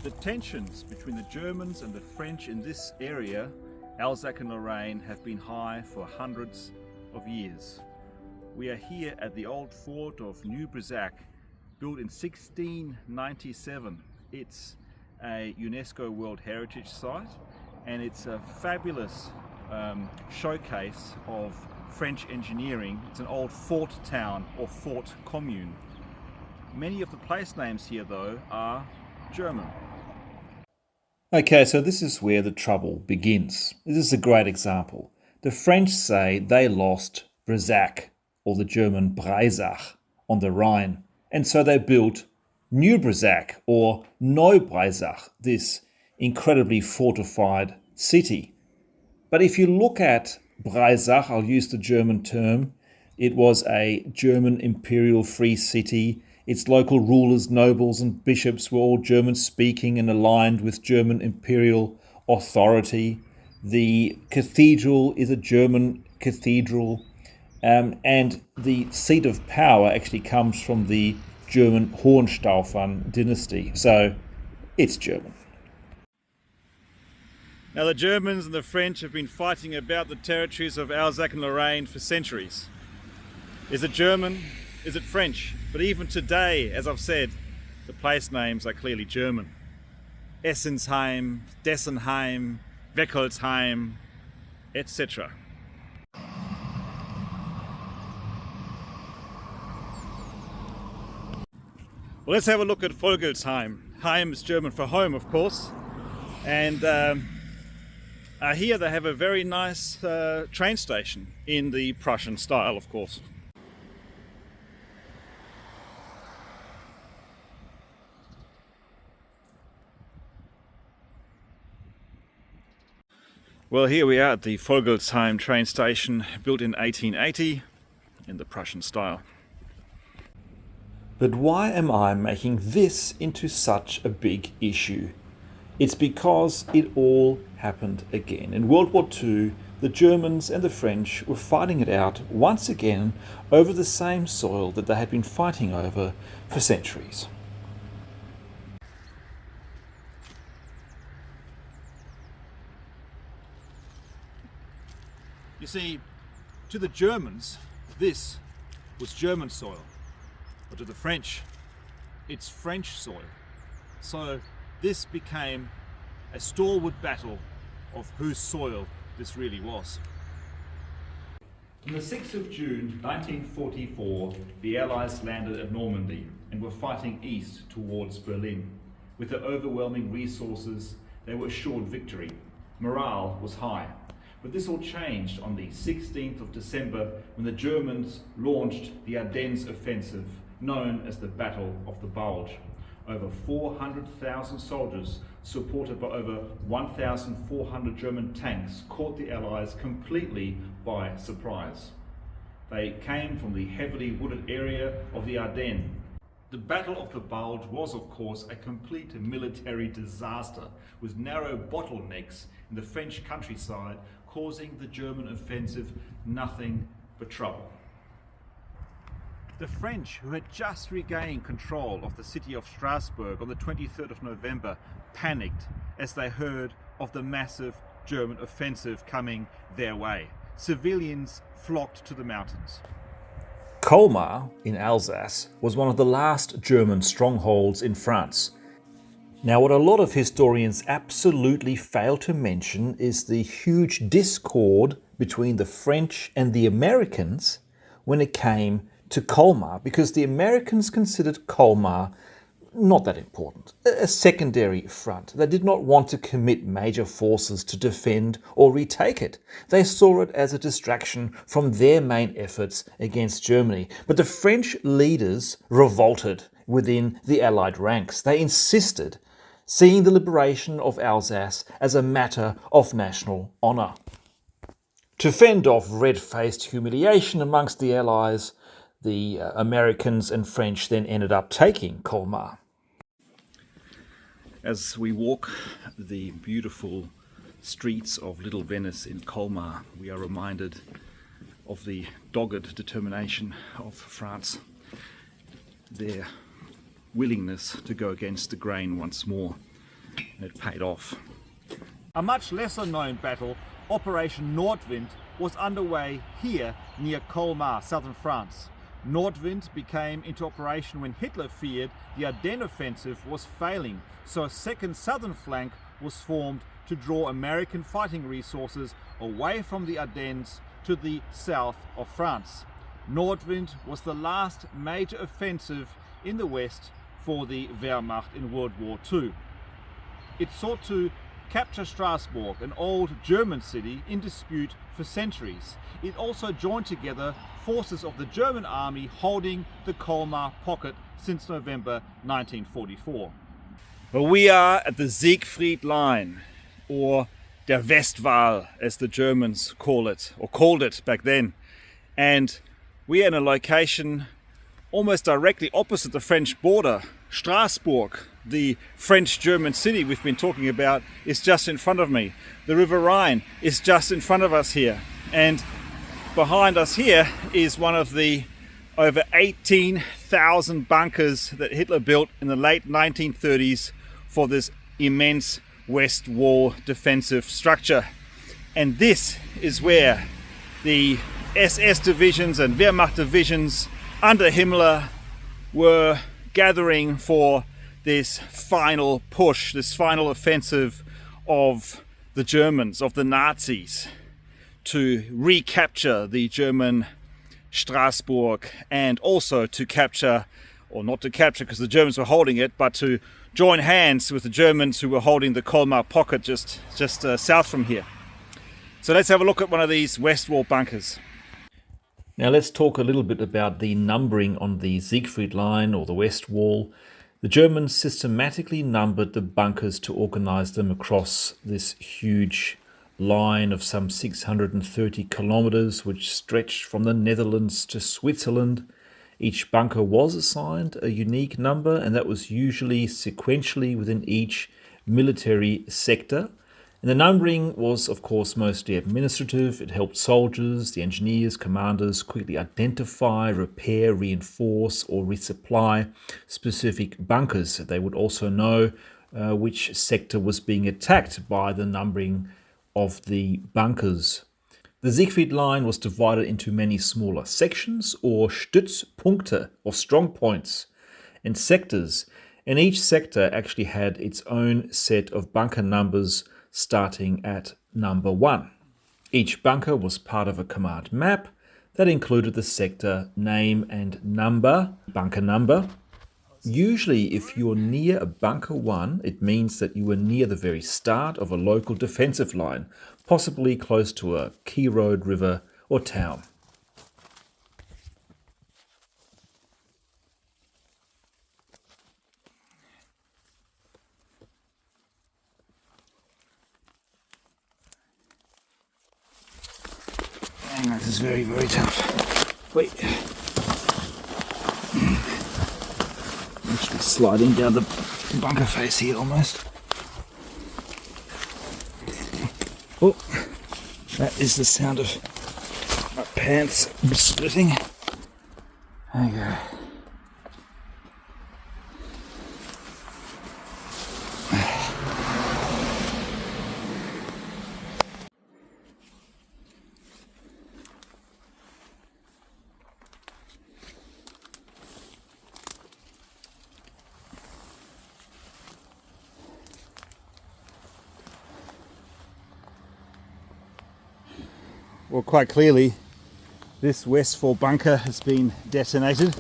The tensions between the Germans and the French in this area, Alsace and Lorraine, have been high for hundreds of years. We are here at the old fort of Neuf-Brisach, built in 1697. It's a UNESCO World Heritage site, and it's a fabulous showcase of French engineering. It's an old fort town or fort commune. Many of the place names here, though, are German. Okay, so this is where the trouble begins. This is a great example. The French say they lost Brisach, or the German Breisach, on the Rhine, and so they built Neuf-Brisach, or Neuf-Brisach, this incredibly fortified city. But if you look at Breisach, I'll use the German term, it was a German imperial free city. Its local rulers, nobles and bishops were all German-speaking and aligned with German imperial authority. The cathedral is a German cathedral, and the seat of power actually comes from the German Hohenstaufen dynasty. So it's German. Now, the Germans and the French have been fighting about the territories of Alsace and Lorraine for centuries. Is it German? Is it French? But even today, as I've said, the place names are clearly German. Essensheim, Dessenheim, Weckholzheim, etc. Well, let's have a look at Vogelsheim. Heim is German for home, of course. And here they have a very nice train station in the Prussian style, of course. Well, here we are at the Vogelsheim train station, built in 1880 in the Prussian style. But why am I making this into such a big issue? It's because it all happened again. In World War II, the Germans and the French were fighting it out once again over the same soil that they had been fighting over for centuries. You see, to the Germans, this was German soil. But to the French, it's French soil. So this became a stalwart battle of whose soil this really was. On the 6th of June 1944, the Allies landed at Normandy and were fighting east towards Berlin. With their overwhelming resources, they were assured victory. Morale was high. But this all changed on the 16th of December when the Germans launched the Ardennes offensive, known as the Battle of the Bulge. Over 400,000 soldiers, supported by over 1,400 German tanks, caught the Allies completely by surprise. They came from the heavily wooded area of the Ardennes. The Battle of the Bulge was, of course, a complete military disaster, with narrow bottlenecks in the French countryside, causing the German offensive nothing but trouble. The French, who had just regained control of the city of Strasbourg on the 23rd of November, panicked as they heard of the massive German offensive coming their way. Civilians flocked to the mountains. Colmar in Alsace was one of the last German strongholds in France. Now, what a lot of historians absolutely fail to mention is the huge discord between the French and the Americans when it came to Colmar, because the Americans considered Colmar not that important, a secondary front. They did not want to commit major forces to defend or retake it. They saw it as a distraction from their main efforts against Germany. But the French leaders revolted within the Allied ranks. They insisted, seeing the liberation of Alsace as a matter of national honour. To fend off red-faced humiliation amongst the Allies, the Americans and French then ended up taking Colmar. As we walk the beautiful streets of Little Venice in Colmar, we are reminded of the dogged determination of France, their willingness to go against the grain once more. It paid off. A much lesser known battle, Operation Nordwind, was underway here near Colmar, southern France. Nordwind became into operation when Hitler feared the Ardennes offensive was failing, so a second southern flank was formed to draw American fighting resources away from the Ardennes to the south of France. Nordwind was the last major offensive in the west for the Wehrmacht in World War II. It sought to capture Strasbourg, an old German city in dispute for centuries. It also joined together forces of the German army holding the Colmar pocket since November 1944. Well, we are at the Siegfried Line, or der Westwall as the Germans call it, or called it back then. And we are in a location almost directly opposite the French border. Strasbourg, the French-German city we've been talking about, is just in front of me. The River Rhine is just in front of us here. And behind us here is one of the over 18,000 bunkers that Hitler built in the late 1930s for this immense West Wall defensive structure. And this is where the SS divisions and Wehrmacht divisions under Himmler were gathering for this final push, this final offensive of the Germans, of the Nazis, to recapture the German Strasbourg, and also to capture, or not to capture because the Germans were holding it, but to join hands with the Germans who were holding the Colmar pocket just south from here. So let's have a look at one of these Westwall bunkers. Now let's talk a little bit about the numbering on the Siegfried Line or the West Wall. The Germans systematically numbered the bunkers to organize them across this huge line of some 630 kilometers, which stretched from the Netherlands to Switzerland. Each bunker was assigned a unique number, and that was usually sequentially within each military sector. And the numbering was, of course, mostly administrative. It helped soldiers, the engineers, commanders quickly identify, repair, reinforce, or resupply specific bunkers. They would also know which sector was being attacked by the numbering of the bunkers. The Siegfried Line was divided into many smaller sections, or Stützpunkte, or strong points, and sectors. And each sector actually had its own set of bunker numbers, starting at number 1. Each bunker was part of a command map that included the sector name and number, bunker number. Usually, if you're near a bunker 1, it means that you were near the very start of a local defensive line, possibly close to a key road, river, or town. This is very, very tough. Wait. Actually sliding down the bunker face here almost. Oh, that is the sound of my pants splitting. There you go. Well, quite clearly, this Westwall bunker has been detonated.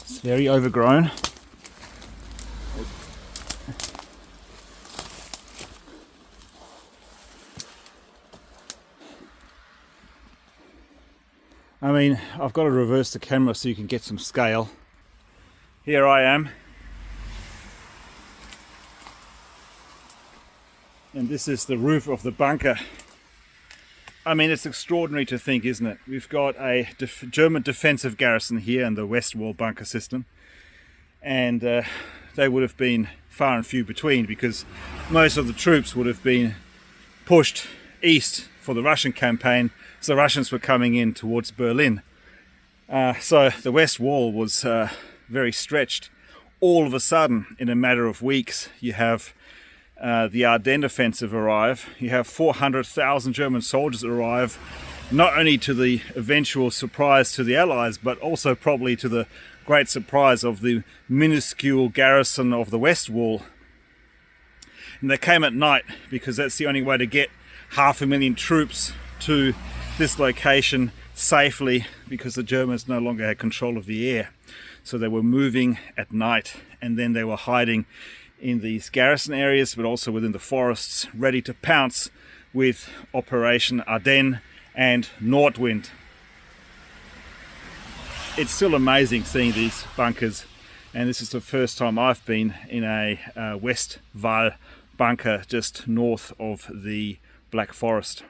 It's very overgrown. I mean, I've got to reverse the camera so you can get some scale. Here I am. And this is the roof of the bunker. I mean, it's extraordinary to think, isn't it? We've got a German defensive garrison here in the Westwall bunker system. and they would have been far and few between, because most of the troops would have been pushed east for the Russian campaign, so the Russians were coming in towards Berlin. So the West Wall was very stretched. All of a sudden, in a matter of weeks, you have the Ardennes offensive arrive. You have 400,000 German soldiers arrive, not only to the eventual surprise to the Allies, but also probably to the great surprise of the minuscule garrison of the West Wall. And they came at night, because that's the only way to get 500,000 troops to this location safely, because the Germans no longer had control of the air. So they were moving at night, and then they were hiding in these garrison areas, but also within the forests, ready to pounce with Operation Ardennes and Nordwind. It's still amazing seeing these bunkers, and this is the first time I've been in a Westwall bunker just north of the Black Forest.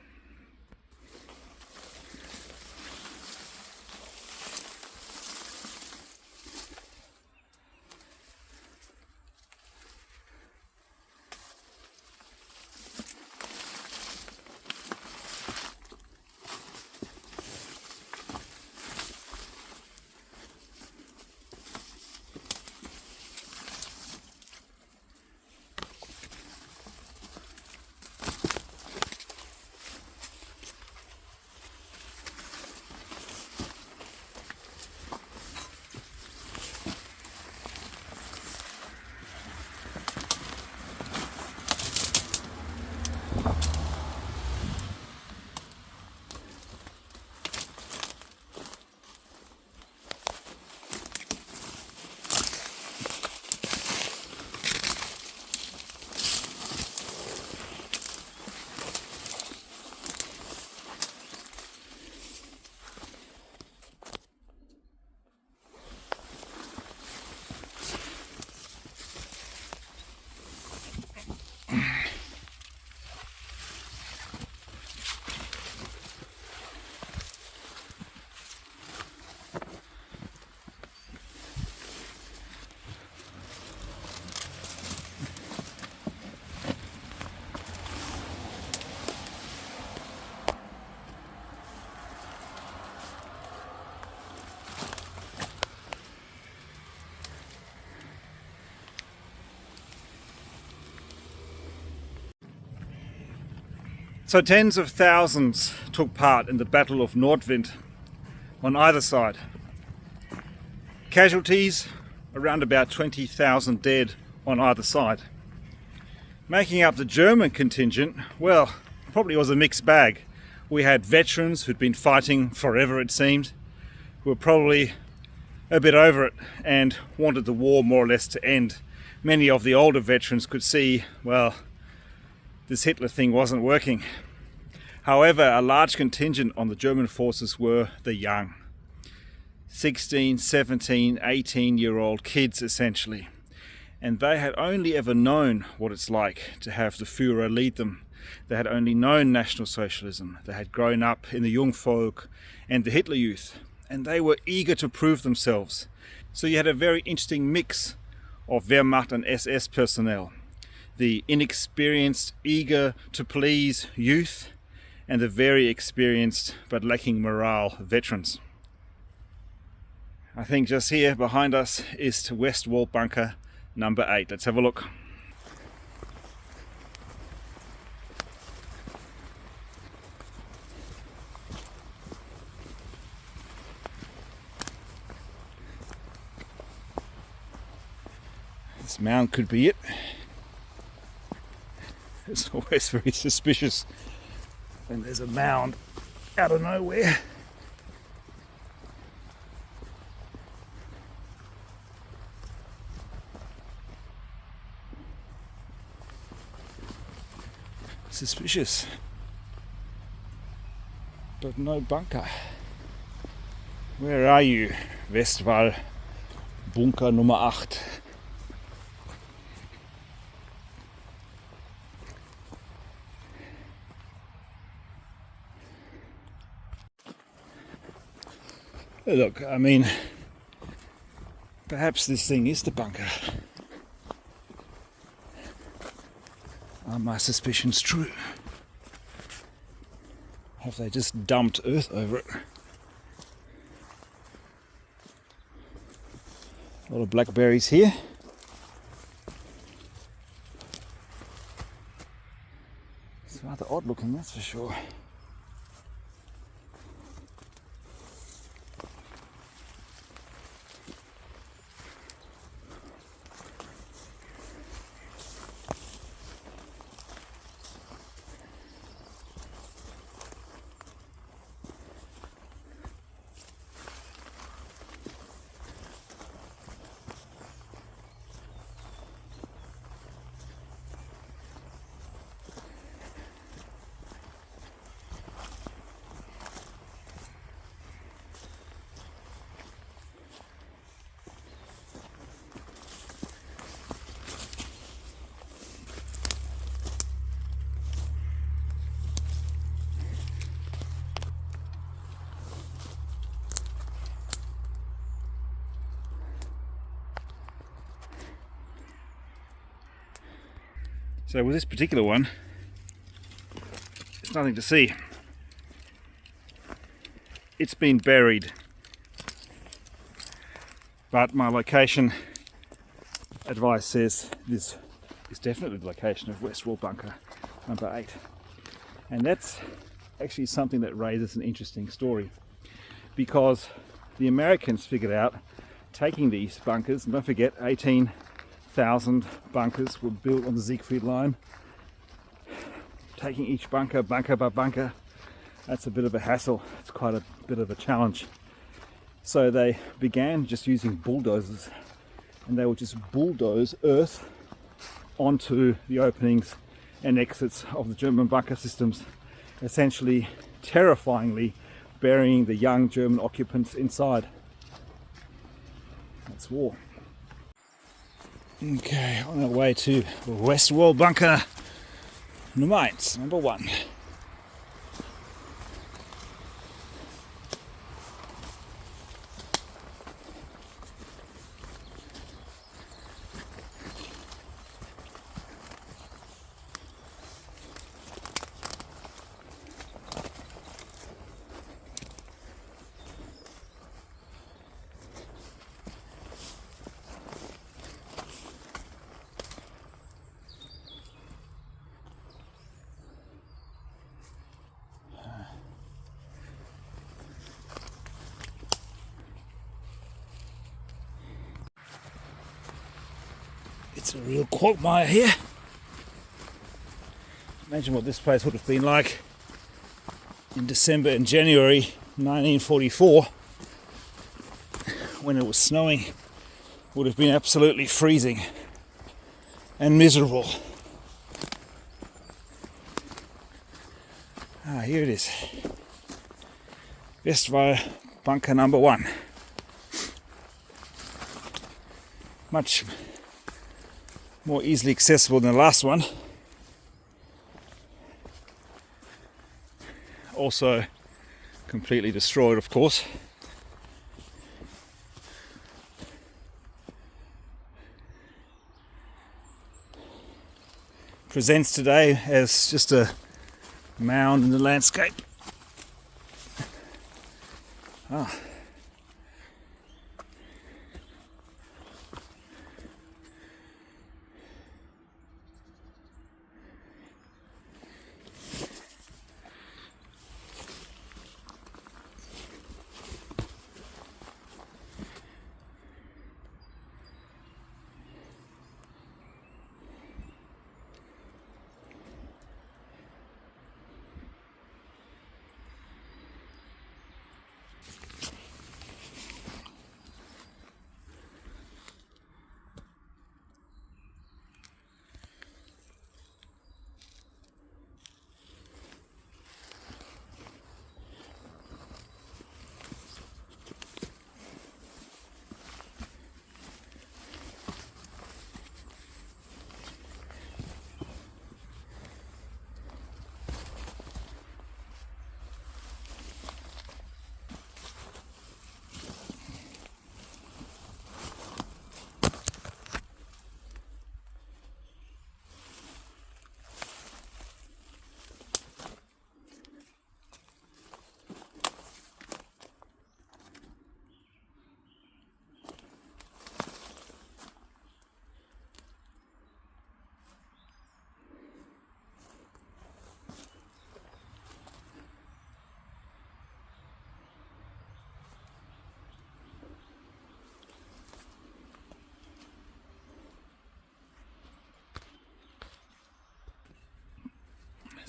So tens of thousands took part in the Battle of Nordwind on either side. Casualties, around about 20,000 dead on either side. Making up the German contingent, well, probably was a mixed bag. We had veterans who'd been fighting forever, it seemed, who were probably a bit over it and wanted the war more or less to end. Many of the older veterans could see, well, this Hitler thing wasn't working. However, a large contingent on the German forces were the young. 16, 17, 18-year-old kids, essentially. And they had only ever known what it's like to have the Führer lead them. They had only known National Socialism. They had grown up in the Jungvolk and the Hitler Youth. And they were eager to prove themselves. So you had a very interesting mix of Wehrmacht and SS personnel. The inexperienced, eager to please youth, and the very experienced but lacking morale veterans. I think just here behind us is West Wall bunker number 8. Let's have a look. This mound could be it. It's always very suspicious when there's a mound out of nowhere. Suspicious, but no bunker. Where are you, Westwall, Bunker Nummer 8? Look, I mean, Perhaps this thing is the bunker. Are my suspicions true? Have they just dumped earth over it? A lot of blackberries here. It's rather odd looking, that's for sure. So with this particular one, there's nothing to see. It's been buried, but my location advice says this is definitely the location of Westwall bunker number 8. And that's actually something that raises an interesting story, because the Americans figured out taking these bunkers, and don't forget 18,000 bunkers were built on the Siegfried Line. Taking each bunker by bunker, that's a bit of a hassle. It's quite a bit of a challenge. So they began just using bulldozers, and they would just bulldoze earth onto the openings and exits of the German bunker systems, essentially terrifyingly burying the young German occupants inside. That's war. Okay, on our way to Westwall bunker number 1. It's a real quagmire here. Imagine what this place would have been like in December and January 1944 when it was snowing. Would have been absolutely freezing and miserable. Here it is. Westwall bunker number 1. Much more easily accessible than the last one. Also completely destroyed, of course. Presents today as just a mound in the landscape.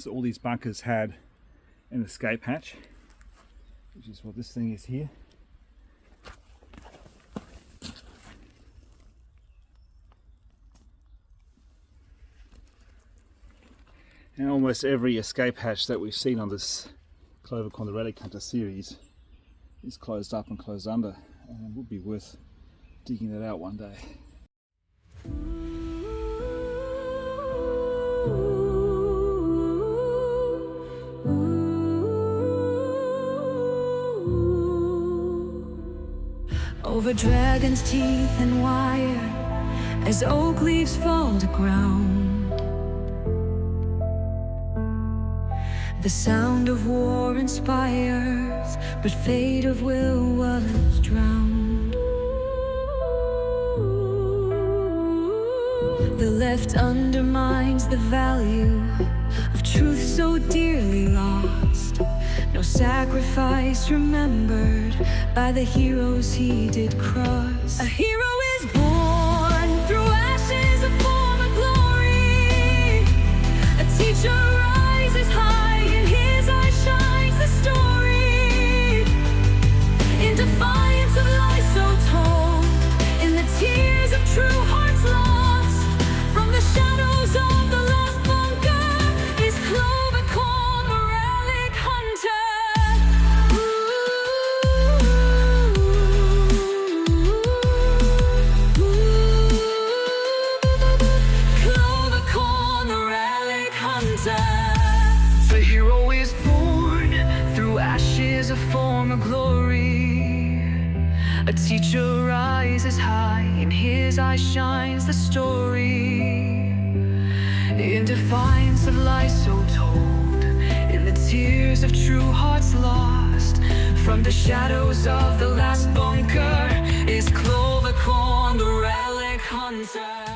So all these bunkers had an escape hatch, which is what this thing is here. And almost every escape hatch that we've seen on this Klovekorn the Relic Hunter series is closed up and closed under, and it would be worth digging that out one day. Over dragon's teeth and wire, as oak leaves fall to ground, the sound of war inspires, but fate of will was drowned. The left undermines the value of truth so dearly lost. No sacrifice remembered by the heroes he did cross. A hero is born through ashes, a form of glory. A teacher rises high, in his eyes shines the story. In defiance of lies so told, in the tears of true hearts lost, from the shadows of the lost bunker is Klovekorn the Relic Hunter. Klovekorn the Relic Hunter. The hero is born through ashes, a form of glory. A teacher rises high, in his eyes shines the story. In defiance of lies so told, in the tears of true hearts lost, from the shadows of the last bunker is Klovekorn the Relic Hunter.